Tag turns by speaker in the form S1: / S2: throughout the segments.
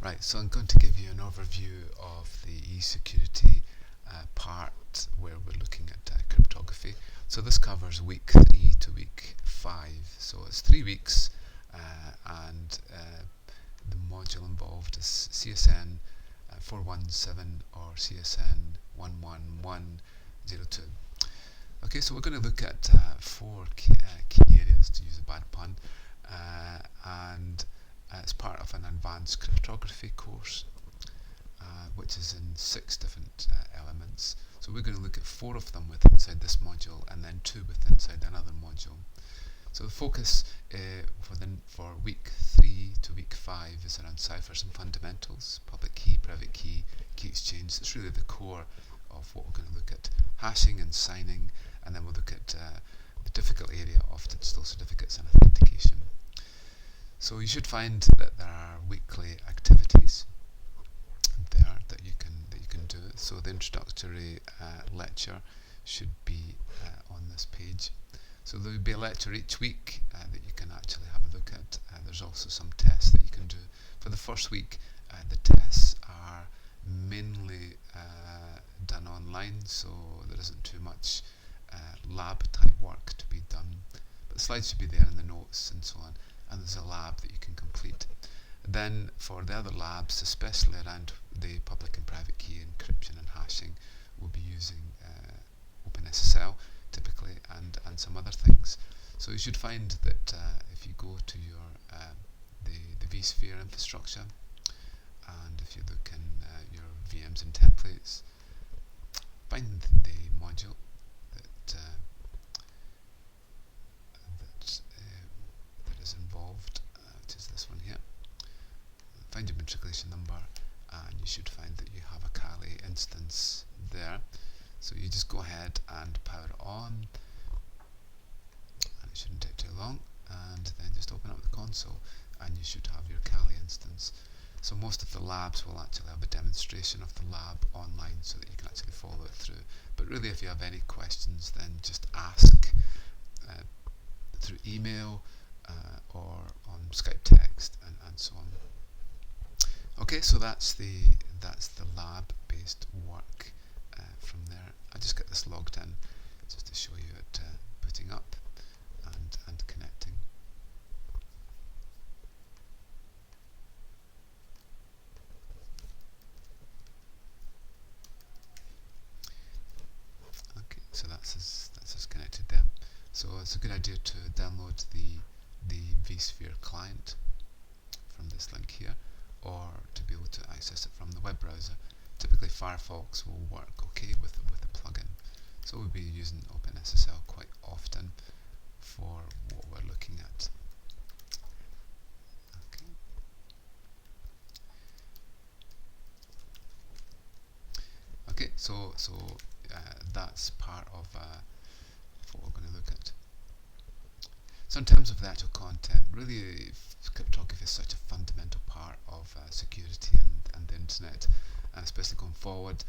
S1: Right, so I'm going to give you an overview of the e-security part where we're looking at cryptography. So this covers week 3 to week 5. So it's 3 weeks and the module involved is CSN 417 or CSN 11102. Okay, so we're going to look at 4 key areas, to use a bad pun, and it's part of an advanced cryptography course, which is in 6 different elements. So we're going to look at 4 of them within inside this module, and then 2 within inside another module. So the focus for week 3 to week 5 is around ciphers and fundamentals, public key, private key, key exchange. It's really the core of what we're going to look at. Hashing and signing, and then we'll look at the difficult area of digital certificates and authentication. So you should find that there are weekly activities there that you can do. So the introductory lecture should be on this page. So there will be a lecture each week that you can actually have a look at. There's also some tests that you can do. For the first week, the tests are mainly done online, so there isn't too much lab type work to be done. But the slides should be there in the notes and so on, and there's a lab that you can complete. Then for the other labs, especially around the public and private key encryption and hashing, we'll be using OpenSSL typically, and some other things. So you should find that if you go to your the vSphere infrastructure, and if you look in your VMs and templates, find the module that is involved, which is this one here. Find your matriculation number, and you should find that you have a Kali instance there. So you just go ahead and power it on, and it shouldn't take too long, and then just open up the console and you should have your Kali instance. So most of the labs will actually have a demonstration of the lab online so that you can actually follow it through. But really, if you have any questions, then just ask through email or on Skype text and so on. Okay, so that's the lab based work from there. I just get this logged in just to show you it booting up and connecting. Okay, so that's us connected there. So it's a good idea to download the vSphere client from this link here, or to be able to access it from the web browser. Typically Firefox will work okay with the plugin. So we'll be using OpenSSL quite often for what we're looking at. Okay. Okay, so that's part of what we're going to look at. So in terms of the actual content, really cryptography is such a fundamental part of security and the internet, and especially going forward,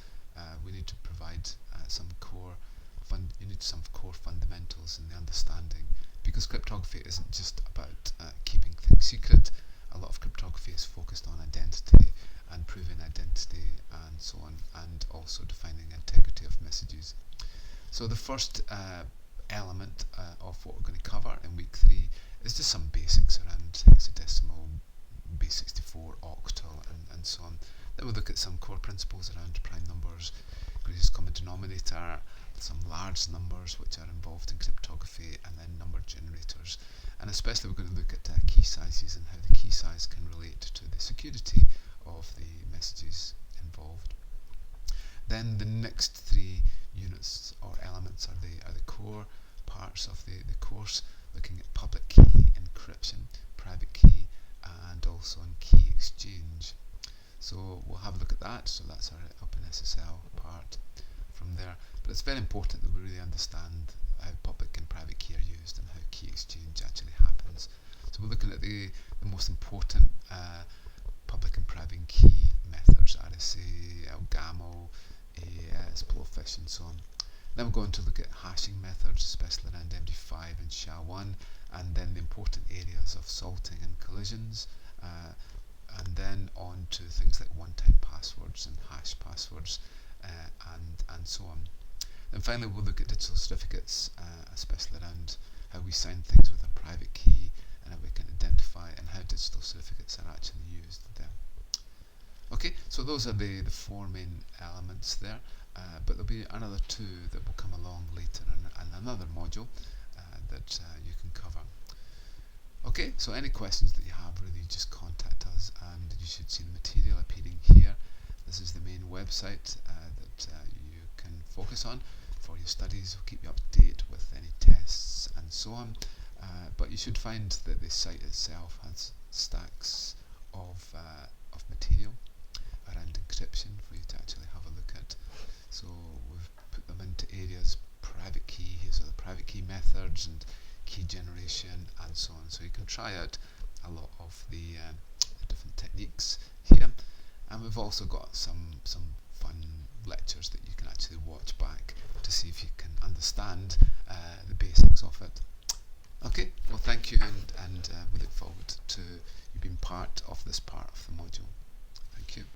S1: we need to provide some core fundamentals in the understanding, because cryptography isn't just about keeping things secret. A lot of cryptography is focused on identity and proving identity and so on, and also defining integrity of messages. So the first element of what we're going to cover in week 3 is just some basics around hexadecimal, base64, octal, and so on. Then we'll look at some core principles around prime numbers, greatest common denominator, some large numbers which are involved in cryptography, and then number generators. And especially we're going to look at key sizes and how the key size can relate to the security of the messages involved. Then the next 3 units or elements are the core parts of the course, looking at public key encryption, private key, and also on key exchange. So we'll have a look at that. So that's our OpenSSL part from there. But it's very important that we really understand how public and private key are used and how key exchange actually happens. So we're looking at the most important public and private key methods, RSA, Elgamal, AES, Blowfish, and so on. Then we're going to look at hashing methods, especially around MD5 and SHA-1, and then the important areas of salting and collisions, and then on to things like one-time passwords and hash passwords, and so on. Then finally we'll look at digital certificates, especially around how we sign things with a private key and how we can identify and how digital certificates are actually used there. Okay, so those are the four main elements there, but there'll be another two that will come along later in another module that you can cover. Okay, so any questions that you have, really just contact us, and you should see the material appearing here. This is the main website that you can focus on for your studies. We'll keep you up to date with any tests and so on, but you should find that the site itself has stacks of material around encryption for you to actually have a look at. So we've put them into areas: private key, here's the private key methods and key generation and so on. So you can try out a lot of the different techniques here, and we've also got some fun lectures that you can actually watch back to see if you can understand the basics of it. Okay, well thank you, and we look forward to you being part of this part of the module.